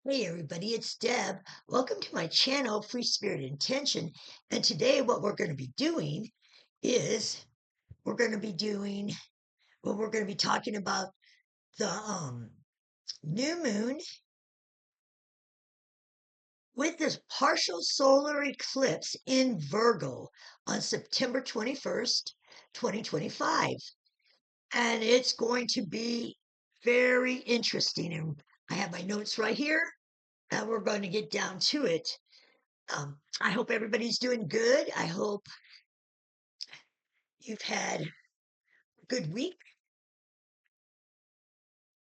Hey everybody, it's Deb. Welcome to my channel, Free Spirit Intention. And today what we're going to be doing is we're going to be doing we're going to be talking about the new moon with this partial solar eclipse in Virgo on September 21st, 2025. And it's going to be very interesting. And I have my notes right here, and we're going to get down to it. I hope everybody's doing good. I hope you've had a good week.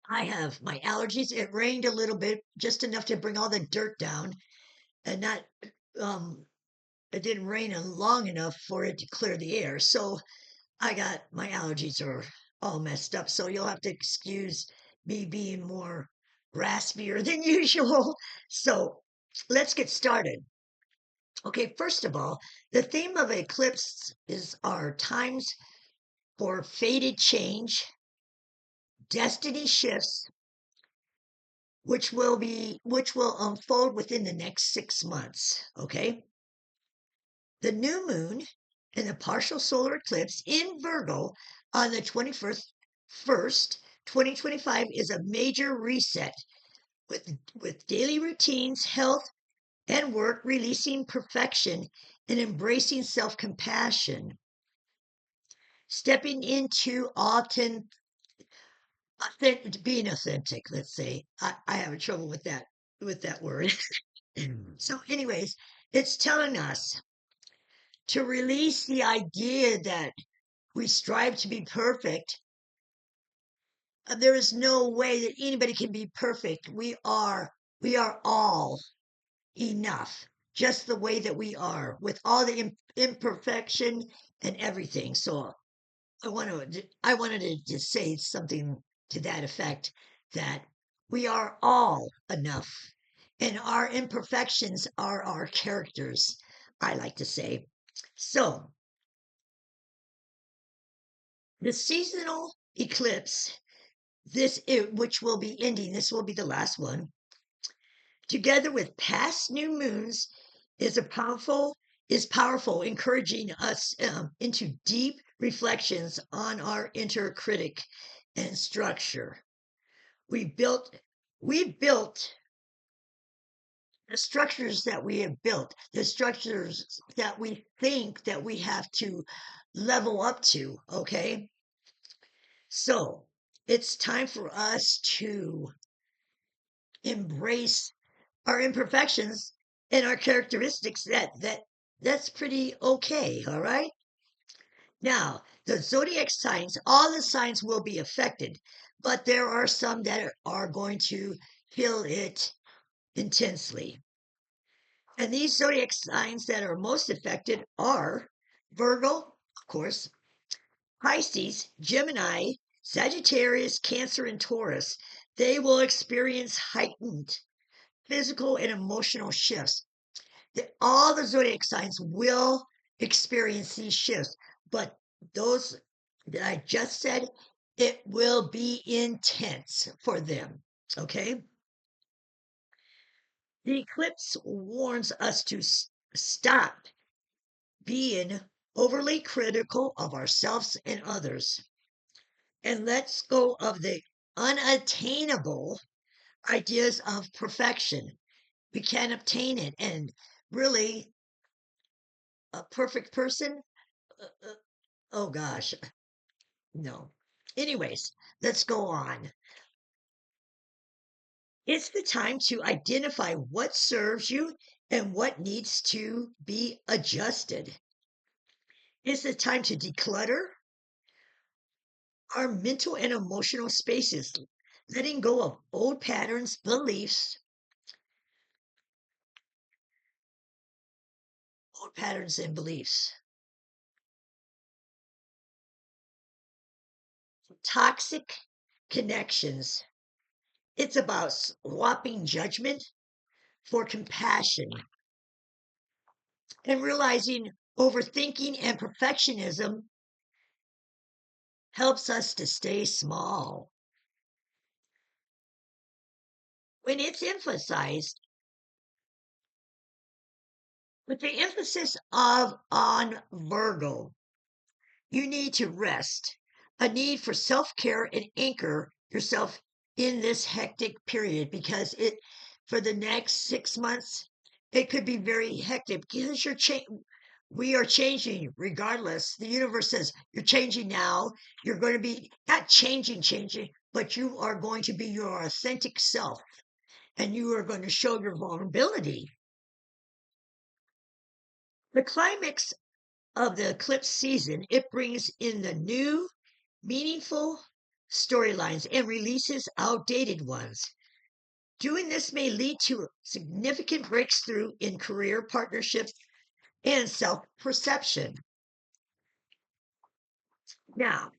I have my allergies. It rained a little bit, just enough to bring all the dirt down, and not, um, it didn't rain long enough for it to clear the air. So I got my allergies are all messed up. So you'll have to excuse me being more raspier than usual. So let's get started. Okay, first of all, the theme of eclipse is our times for fated change, destiny shifts, which will unfold within the next 6 months. Okay. The new moon and the partial solar eclipse in Virgo on the 21st, 2025 is a major reset with daily routines, health, and work releasing perfection and embracing self-compassion, stepping into being authentic. Let's say I have trouble with that word. So anyways, it's telling us to release the idea that we strive to be perfect. There is no way that anybody can be perfect. We are all enough, just the way that we are, with all the imperfection and everything. So I wanted to just say something to that effect, that we are all enough, and our imperfections are our characters, I like to say. So the seasonal eclipse, which will be ending, this will be the last one, together with past new moons, is powerful, encouraging us into deep reflections on our inner critic and structure. We built the structures that we have built, the structures that we think that we have to level up to. Okay, so it's time for us to embrace our imperfections and our characteristics. That's pretty okay. All right. Now, the zodiac signs, all the signs will be affected, but there are some that are going to feel it intensely. And these zodiac signs that are most affected are Virgo, of course, Pisces, Gemini, Sagittarius, Cancer, and Taurus. They will experience heightened physical and emotional shifts. All the zodiac signs will experience these shifts, but those that I just said, it will be intense for them. Okay. The eclipse warns us to stop being overly critical of ourselves and others, and let's go of the unattainable ideas of perfection. We can't obtain it. And really, a perfect person, oh gosh, no. Anyways, let's go on. It's the time to identify what serves you and what needs to be adjusted. It's the time to declutter our mental and emotional spaces, letting go of old patterns, and beliefs, toxic connections. It's about swapping judgment for compassion and realizing overthinking and perfectionism helps us to stay small. when it's emphasized, with the emphasis of on Virgo, you need to rest, a need for self-care and anchor yourself in this hectic period because it for the next 6 months it could be very hectic because we are changing regardless. The universe says you're changing now. You're going to be not changing, but you are going to be your authentic self and you are going to show your vulnerability. The climax of the eclipse season, it brings in the new, meaningful storylines and releases outdated ones. Doing this may lead to significant breakthrough in career partnerships and self perception. Now,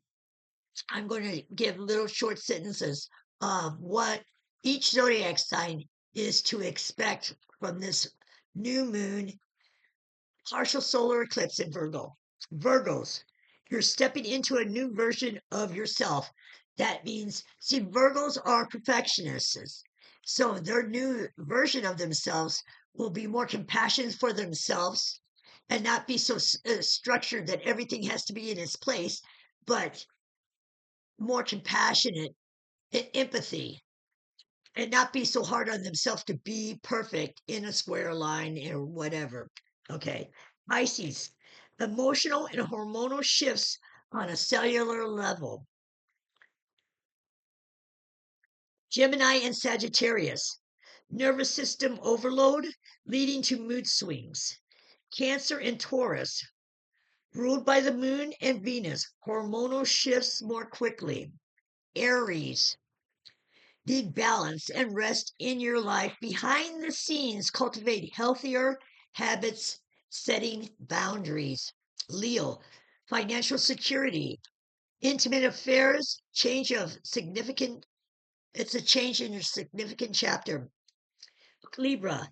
I'm going to give little short sentences of what each zodiac sign is to expect from this new moon partial solar eclipse in Virgo. Virgos, you're stepping into a new version of yourself. That means, see, Virgos are perfectionists. So their new version of themselves will be more compassionate for themselves and not be so structured that everything has to be in its place, but more compassionate and empathy and not be so hard on themselves to be perfect in a square line or whatever. Okay. Pisces, emotional and hormonal shifts on a cellular level. Gemini and Sagittarius, nervous system overload leading to mood swings. Cancer and Taurus, ruled by the moon and Venus, hormonal shifts more quickly. Aries, need balance and rest in your life. Behind the scenes, cultivate healthier habits, setting boundaries. Leo, financial security, intimate affairs, it's a change in your significant chapter. Libra,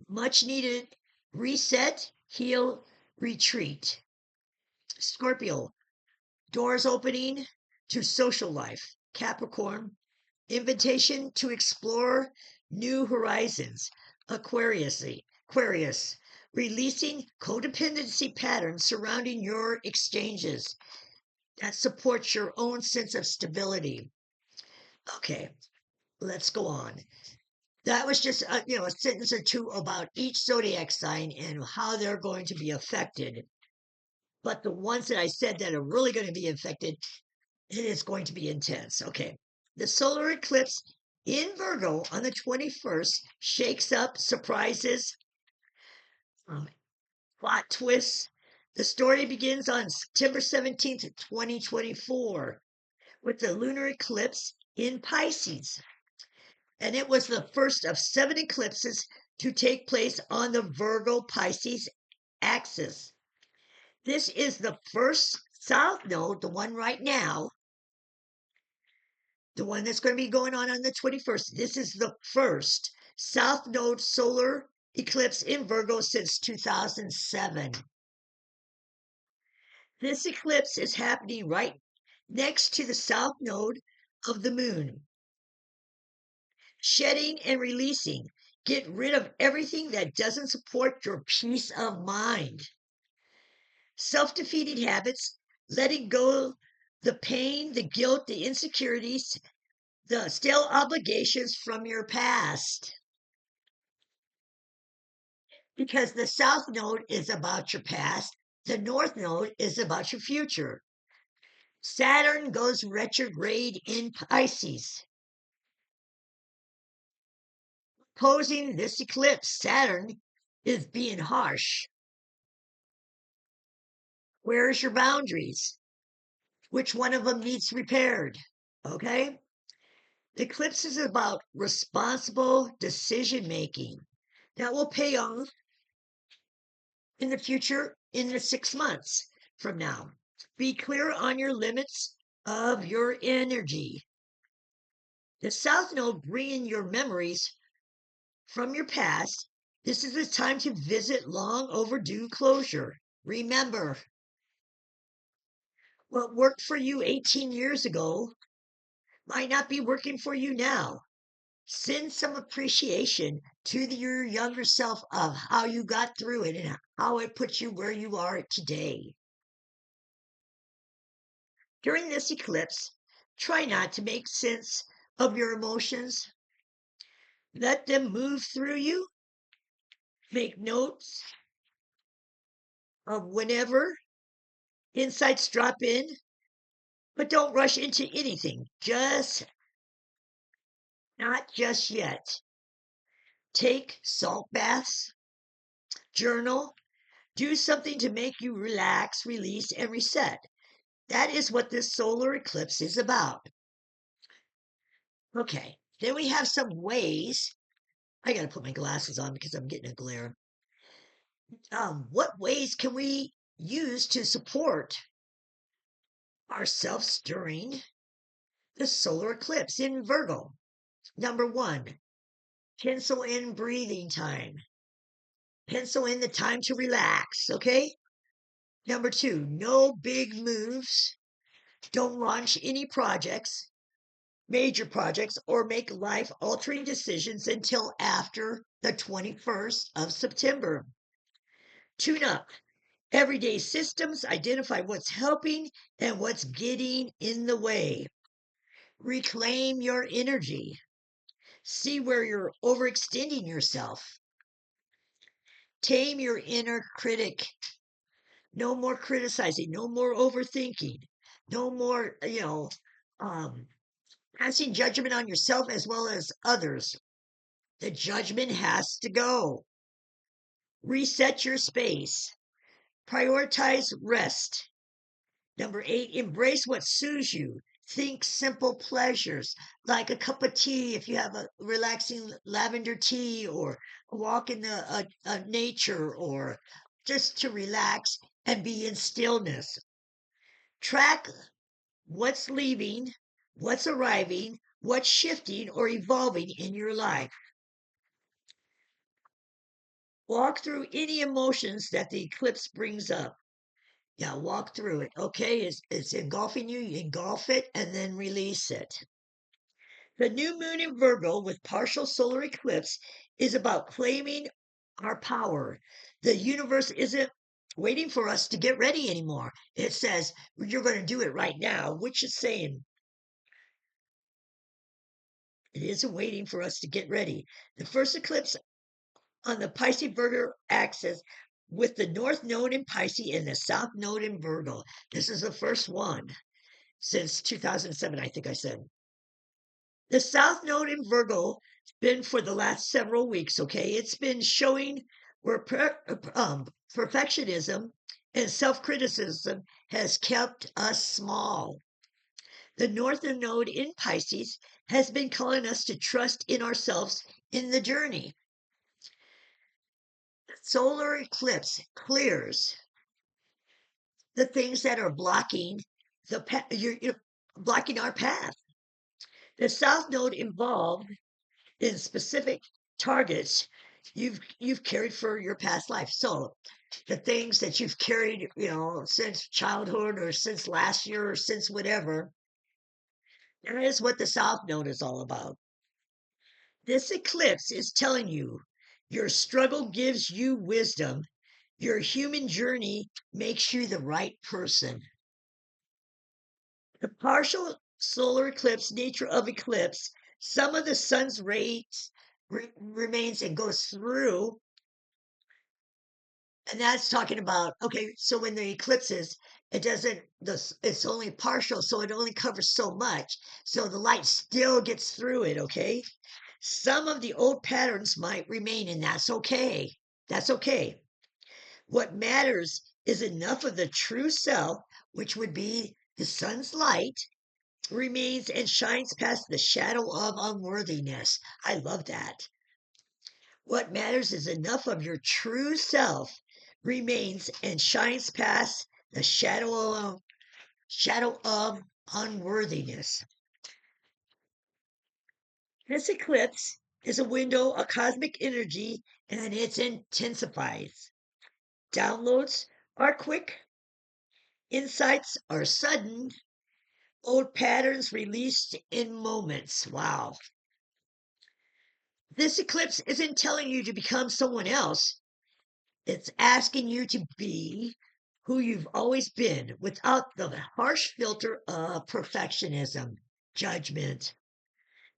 much needed reset, heal, retreat. Scorpio, doors opening to social life. Capricorn, invitation to explore new horizons. Aquarius, releasing codependency patterns surrounding your exchanges that supports your own sense of stability. Okay, let's go on. That was just a sentence or two about each zodiac sign and how they're going to be affected. But the ones that I said that are really going to be affected, it is going to be intense. Okay. The solar eclipse in Virgo on the 21st shakes up surprises, um, plot twists. The story begins on September 17th, 2024, with the lunar eclipse in Pisces. And it was the first of 7 eclipses to take place on the Virgo Pisces axis. This is the first south node, the one right now, the one that's going to be going on the 21st. This is the first south node solar eclipse in Virgo since 2007. This eclipse is happening right next to the south node of the moon. Shedding and releasing. Get rid of everything that doesn't support your peace of mind. Self-defeating habits, letting go the pain, the guilt, the insecurities, the still obligations from your past. Because the south node is about your past, the north node is about your future. Saturn goes retrograde in Pisces. Opposing this eclipse, Saturn is being harsh. Where's your boundaries? Which one of them needs repaired? Okay? The eclipse is about responsible decision making. That will pay off in the future in the 6 months from now. Be clear on your limits of your energy. The South Node bringing your memories from your past. This is the time to visit long overdue closure. Remember, what worked for you 18 years ago might not be working for you now. Send some appreciation to your younger self of how you got through it and how it put you where you are today. During this eclipse, try not to make sense of your emotions. Let them move through you. Make notes of whenever insights drop in, but don't rush into anything. Not just yet. Take salt baths, journal, do something to make you relax, release, and reset. That is what this solar eclipse is about. Okay, then we have some ways. I got to put my glasses on because I'm getting a glare. What ways can we use to support ourselves during the solar eclipse in Virgo? Number one, pencil in breathing time. Pencil in the time to relax, okay? Number two, no big moves. Don't launch any projects, major projects, or make life-altering decisions until after the 21st of September. Tune up. Everyday systems, identify what's helping and what's getting in the way. Reclaim your energy. See where you're overextending yourself. Tame your inner critic. No more criticizing, no more overthinking, no more, passing judgment on yourself as well as others. The judgment has to go. Reset your space. Prioritize rest. Number 8, embrace what soothes you. Think simple pleasures like a cup of tea if you have a relaxing lavender tea, or a walk in the nature, or just to relax and be in stillness. Track what's leaving, what's arriving, what's shifting or evolving in your life. Walk through any emotions that the eclipse brings up. Yeah, walk through it. Okay, it's engulfing you, you engulf it and then release it. The new moon in Virgo with partial solar eclipse is about claiming our power. The universe isn't waiting for us to get ready anymore. It says, you're going to do it right now, which is saying it isn't waiting for us to get ready. The first eclipse on the Pisces Virgo axis with the North Node in Pisces and the South Node in Virgo. This is the first one since 2007, I think I said. The South Node in Virgo has been for the last several weeks, okay? It's been showing where perfectionism and self-criticism has kept us small. The Northern Node in Pisces has been calling us to trust in ourselves in the journey. The solar eclipse clears the things that are blocking you're blocking our path. The South Node involved in specific targets you've carried for your past life. So the things that you've carried, since childhood or since last year or since whatever, that is what the South Node is all about. This eclipse is telling you your struggle gives you wisdom. Your human journey makes you the right person. The partial solar eclipse nature of eclipse, some of the sun's rays remains and goes through. And that's talking about, okay, so when the eclipse is, it's only partial, so it only covers so much. So the light still gets through it, okay? Some of the old patterns might remain, and that's okay. That's okay. What matters is enough of the true self, which would be the sun's light, remains and shines past the shadow of unworthiness. I love that. What matters is enough of your true self remains and shines past the shadow of unworthiness. This eclipse is a window of cosmic energy, and it intensifies. Downloads are quick, insights are sudden, old patterns released in moments. Wow. This eclipse isn't telling you to become someone else. It's asking you to be who you've always been without the harsh filter of perfectionism, judgment.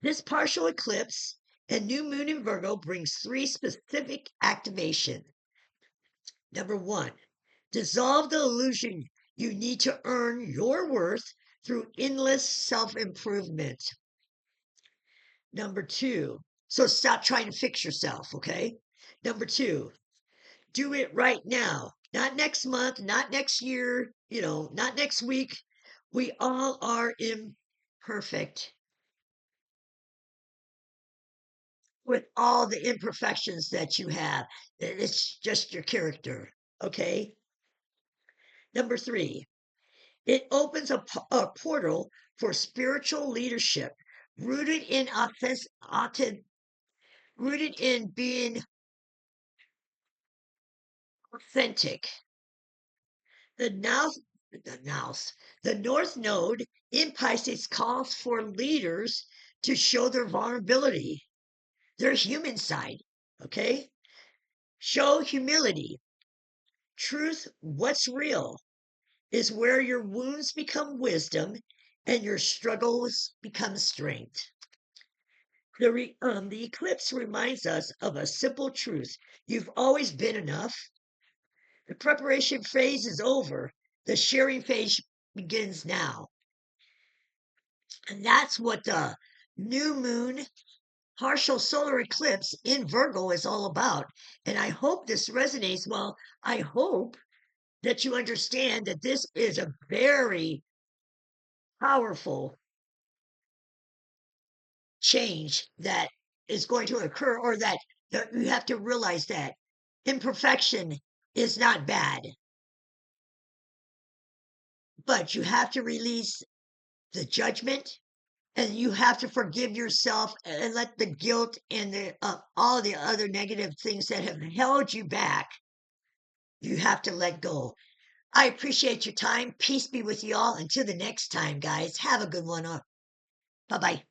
This partial eclipse and new moon in Virgo brings three specific activation. Number one, dissolve the illusion you need to earn your worth through endless self-improvement. Number two, so stop trying to fix yourself, okay? Number two, do it right now, not next month, not next year, not next week. We all are imperfect with all the imperfections that you have. It's just your character, okay? Number three, it opens a portal for spiritual leadership rooted in rooted in being authentic. The North, the North Node in Pisces calls for leaders to show their vulnerability, their human side. Okay, show humility. Truth, what's real, is where your wounds become wisdom and your struggles become strength. The eclipse reminds us of a simple truth. You've always been enough. The preparation phase is over. The sharing phase begins now. And that's what the new moon partial solar eclipse in Virgo is all about. And I hope this resonates. Well, I hope that you understand that this is a very powerful change that is going to occur, or that you have to realize that imperfection is not bad, but you have to release the judgment, and you have to forgive yourself and let the guilt and all the other negative things that have held you back, you have to let go. I appreciate your time. Peace be with you all. Until the next time, guys, have a good one. Bye bye.